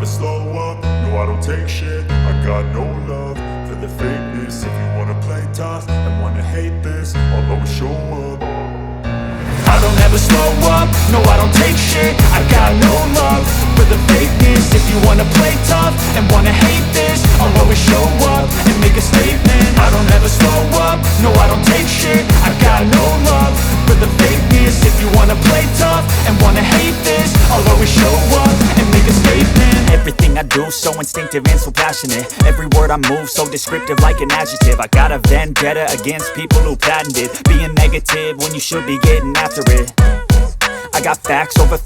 slow up, no I don't take shit. I got no love for the fakeness. If you wanna play tough and wanna hate this, I'll always show up. I don't ever slow up, no I don't take shit. I got no love for the fakeness. If you wanna play tough and wanna hate this, I'll always show up and make a statement. I don't ever slow up, no I don't take shit. I got no love for the fakeness. If you wanna play tough and wanna hate this, I'll always show up and make a statement. Everything I do so instinctive and so passionate. Every word I move so descriptive like an adjective. I got a vendetta against people who patented being negative when you should be getting after it. I got facts over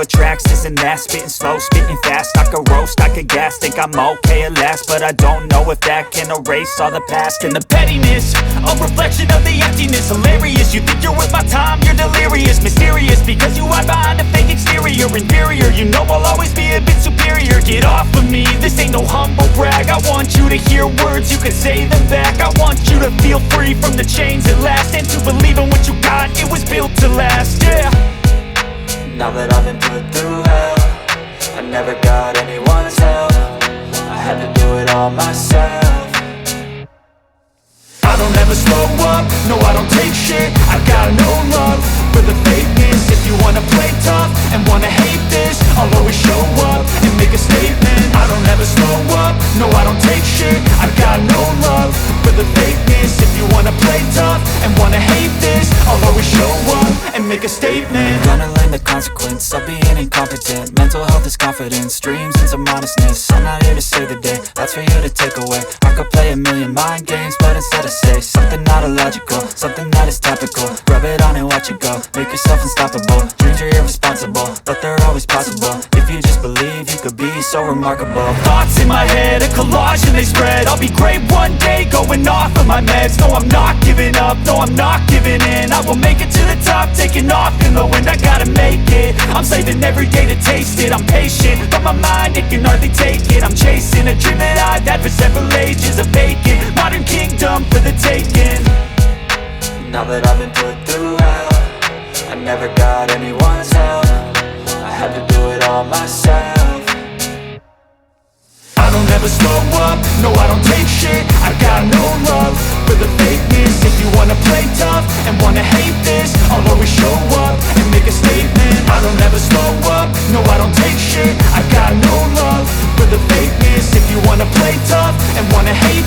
tracks, this and that. Spitting slow, spitting fast. I could roast, I could gas. Think I'm okay at last, but I don't know if that can erase all the past. And the pettiness, a reflection of the emptiness. Hilarious, you think you're worth my time, you're delirious. Mysterious, because you hide behind a fake exterior. Inferior, you know I'll always be a bit superior. Get off of me, this ain't no humble brag. I want you to hear words, you can say them back. I want you to feel free from the chains at last, and to believe in what you got, it was built to last, yeah. Now that I've been put through hell, I never got anyone's help. I had to do it all myself. I don't ever slow up, no I don't take shit. I got no love for the fakeness. If you wanna play tough and wanna hate this, I'll always show up and make a statement. I don't ever slow up, no I don't take shit. I got no love for the fakeness. If you wanna play tough and wanna hate this, I'll always show up and make a statement. Gonna learn the consequence of being incompetent. Mental health is confidence, dreams and some honestness. I'm not here to save the day, that's for you to take away. I could play a million mind games, but instead I say something not illogical, something that is topical. Rub it on and watch it go, make yourself unstoppable. Dreams are irresponsible, but they're always possible. If you just believe, you could be so remarkable. Thoughts in my head, a collage and they spread. I'll be great one day, going off of my meds. No, I'm not giving up, no, I'm not giving in. I will make it to the top, taking off in the wind. I gotta make it, I'm saving every day to taste it. I'm patient, but my mind, it can hardly take it. I'm chasing a dream that I've had for several ages. A vacant, modern kingdom for the taking. Now that I've been put through hell, I never got anyone's help. I had to do it all myself. I don't ever slow up, no I don't take shit. I got no love for the fakeness. If you wanna play tough and wanna hate this, I'll always show up and make a statement. I don't ever slow up, no I don't take shit. I got no love for the fakeness. If you wanna play tough and wanna hate